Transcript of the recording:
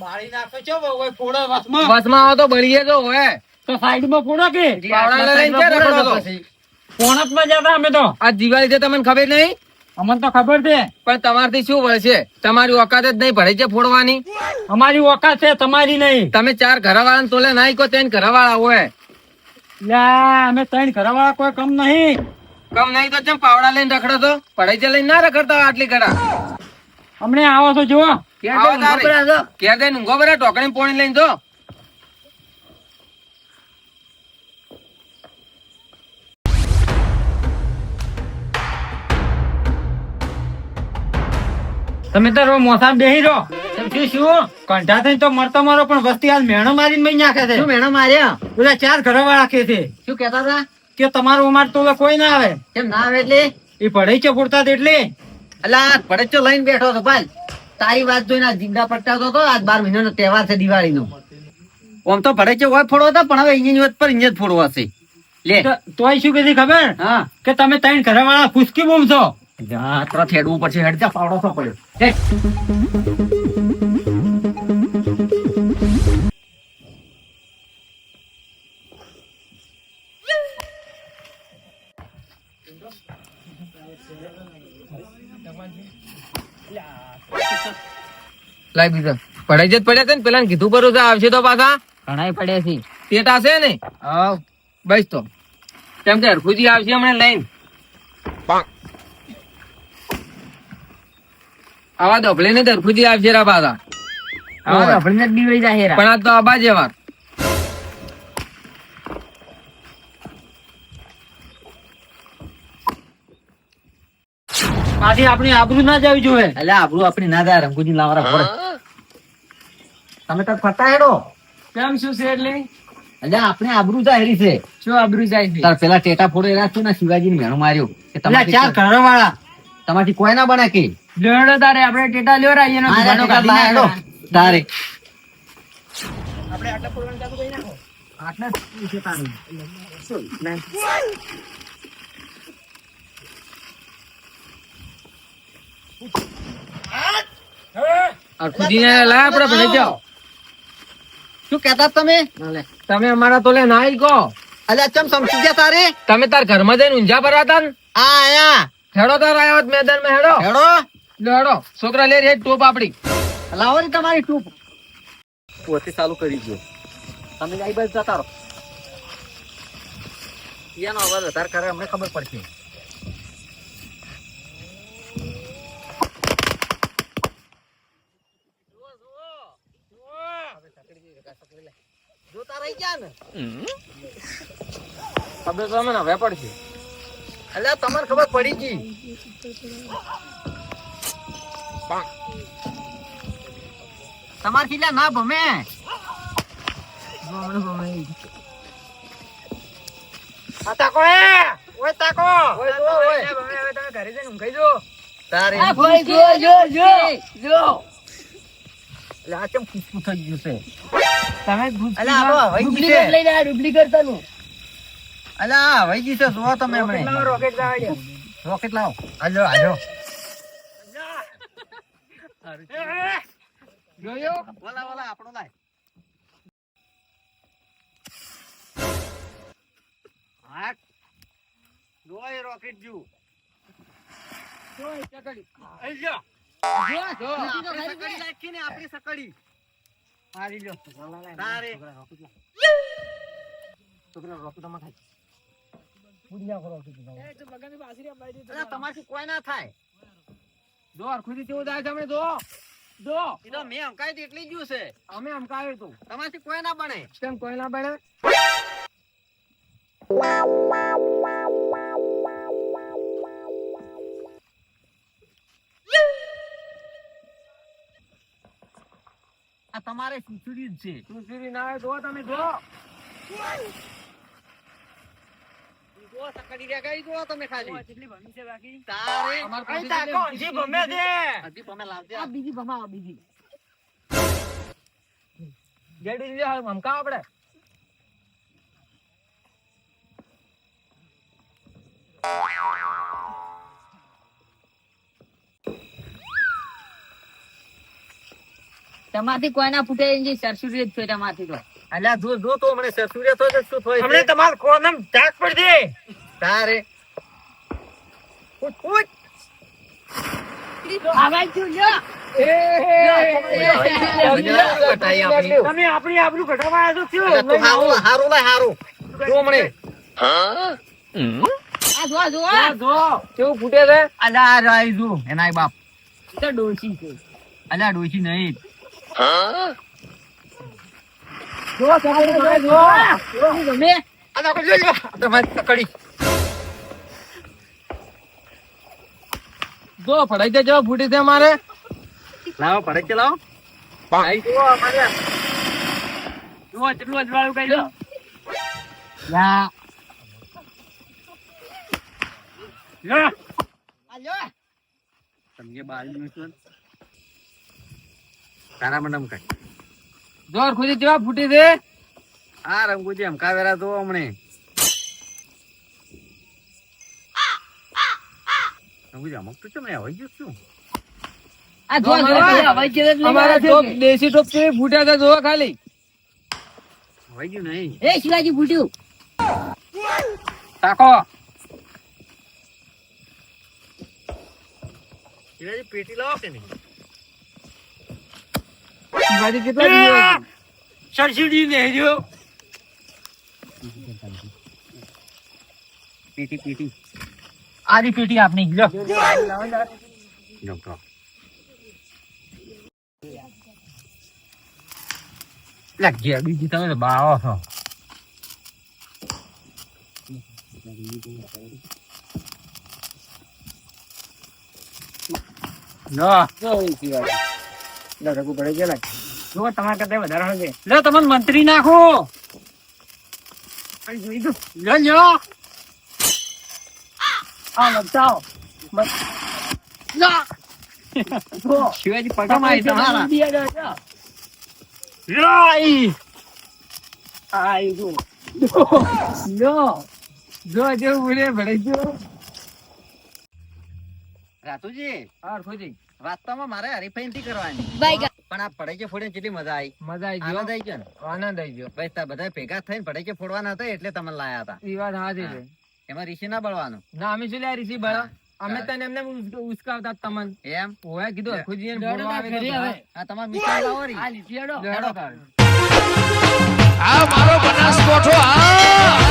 બાળી નાખો છો હવે ફોડો વસમાં આવો તો બળીએ તો હોય તો સાઈડમાં ફોડો કે પાવડા લઈને ક્યાં રખડો છો? પોણતમાં જતા અમે તો આ દિવાળી છે તમને ખબર નહીં? અમને તો ખબર છે પણ તમારથી શું વળશે? તમારી ઓકાત જ નહીં ભરાઈ છે ફોડવાની. અમારી ઓકાત છે તમારી નહીં. તમે 4 ઘરવાળાને તોલે નાઈ કો 3 ઘરવાળા હોય. લ્યા અમે 3 ઘરવાળા કોઈ કમ નહીં. કમ નહીં તો ચમ પાવડા લઈને રખડો તો? ભરાઈ છે લઈને ના રખડતા હોય આટલી ઘડા. અમને આવો છો જુઓ ક્યાં દે ઊંઘો બરા ટોકણી પોણી લઈને જો. તમે તો મોસા બેહી રહો. શું કંઠા થઈને તો મરતો મારો પણ વસ્તી હાલ મેણો મારીને મહી નાખે છે. શું મેણો માર્યા? બધા 4 ઘરવાળા કે છે. શું કહેતા હતા? કે તમારું અમાર તો કોઈ ના આવે. કેમ ના આવે એટલે? એ પડે છે ફૂટતા એટલે. અલા પડે લઈને બેઠો હતો ભાઈ. તારી વાત જોઈને આ જીગડા પટકાતો હતો. આજ 12 મહિનાનો તહેવાર છે દિવાળીનો. આમ તો ભડે છે હોય ફોડવો હતો પણ હવે અહીંયા પર અહીંયા જ ફોડવો હશે. લે તોય શું કીધી ખબર? હા કે તમે 3 ઘરવાળા ફૂસકી બૂમ છો. તરત હેડવું પડશે. હેડ જા પાવડો તો પડ્યો. લાઈ બીજા પડાઈ જ પડ્યા છે ને પેલા કીધું પરું આવશે તો પાછા ઘણા પડ્યા છે. પેટ હશે ને? હા બસ તો કેમ કે હરખુજી આવશે હમણાં લઈને. આવા દફલે ને હરખુજી આવશે રા પાછા. પણ આ તો આબા જેવા. પાછી આપણી આબરૂ ના જવી જોઈએ. એટલે આબરૂ આપણી ના જાય. રંગુજી લાવરા પડે. તમે તો ફરતા હેડો. કેમ શું છે એટલે? એટલે આપણે આબરૂ જાહેરી છે. શું આબરૂ જાય છે? તાર પેલા ટેટા ફોડે રાખ્યો ને શિવાજી ને મેણો માર્યો કે તમારા 4 ઘરવાળા તમારથી કોઈ ના બને કે લેડો તારે આપણે ટેટા લેવર આવીએ ને તારે આપણે આટલા ફોડવાનું ચાલુ કરી નાખો. આટલા છે તારું. શું કેતા તમે? તમે અમારા તોલે ના કહો. અલ્યા ચમ સમજી ગયા તારે? તમે તાર ઘરમાં જઈને ઊંઝા ભરવા તા ને? આયા હેડો તાર આવ્યો મેદાન માં. હેડો હેડો હેડો છોકરા લે રે ટોપ આપડી. લાવો ને તમારી ટોપ. પોતે ચાલુ કરી દો. તમે આઈ બાજુ જતા રહો. એનો અવાજ વધારે કરે અમને ખબર પડશે. જોતા રહી ગયા ને ખબર તો મને હવે પડશે. એટલે તમારે ખબર પડી ગઈ. તમારે કેટલા ના ભમે. ઘરે જઈને ઊંઘાઈ જો. તારે આ કેમ ખુશખુશ થઈ ગયું છે? રોકેટ લાવો. હાલો હાલો જોયો વાલા વાલા આપણો લાય. હા જોય રોકેટ જુ જોય ચકડી આલ્યો જો આપણી સકડી નાખી ને આપણી સકડી મારી લ્યો તારે છોકરા રોકેટ માં થાય. તમારથી કોઈ ના થાય. જો અરખુજી કેવું જાય છે અમે જો જો એ તો મેં અમકાય એટલી જ છે. અમે અમકાયું તું. તમારથી કોઈ ના બને. કેમ કોઈ ના બને? આ તમારે સુસુરી જ છે. સુસુરી ના હોય જો તમે જો સકડી રે ગઈ જો તમે ખાલી કેટલી ભમી છે બાકી તારે અમાર કઈ તાકો હજી ભમે છે. હજી ભમે લાવજે. આ બીજી ભમાવા બીજી જેડી લે હમકા આપણે તમારથી કોઈ ના ફૂટે એની સરસુરી જ છે તમારથી તો. અલ્યા જો જો તો હમણે સસુરે તો શું થાય હમણે તમાર કોનમ ધાક પડી દે. તારે ઉઠ આવાજ જો લ્યો. તમે આપણી આબરૂ ઘટાડવા આવ્યા છો શું? તો હારું લાય હારું જો હમણે આ જો જો જો કેવું ફૂટે છે અલ્યા રાઈ જો એનાય બાપ તો ડોશી છે. અલ્યા ડોશી નહીં જો તમે અલ્યા કોઈ જો તમારી તકડી જો પડાઈ દેજો ફૂટી છે મારે લાવો પડાઈ કે લાવો ભાઈ જો અમારે જો કેટલું અજવાળું કઈ લો. યા લો. આલ્યો સમજે બાલ નું તારા મંડમ કઈ જોર ખુજી કેવા ફૂટી છે આ રંગુજી એમ કાવેરા તો હમણે રંગુજી અમુક તો ચમ હોય ગયું શું આ જો જો અવાજ જે અમારા ટોપ દેશી ટોપ કેવી ફૂટ્યા છે જોવા ખાલી હોય ગયું નહીં એ શિવાજી ફૂટ્યું. તાકો શિવાજી પેટી લાવો કે નહીં શિવાજી કેટલા સરસુડી ને જો પેટી પેટી આરી પેટી આપની લો. લાગી બીજી તમે તો બાવો છો ના જો તમારા કરતા વધારે હશે. લો તમને મંત્રી નાખો. લો લો આ બતાવો. શિવાજી પગમાં આવી તમારા રાઈ આઈ જો જો જેવું બોલે ભલે જો રાતુજી હા ખોજી વાસ્તવમાં મારે હરીફાઈ નથી કરવાની પણ આ પડાઈ ફોડે કેટલી મજા આવી આનંદ આવી ગયો ને આનંદ આવી ગયો ભાઈ તા બધા ભેગા થઈને પડાઈ ફોડવાના હતા એટલે તમને લાયા હતા એ વાત હાજી છે એમાં ઋષિ ના બળવાનું ના અમે શું લ્યા ઋષિ બળા અમે તને એમને ઉસકાવતા તમને એમ હોય કીધું ખુજી એને બોલવા આવે આ તમાર મિત્ર લાવો રી આ લીધેડો આ મારો બનાસકોઠો આ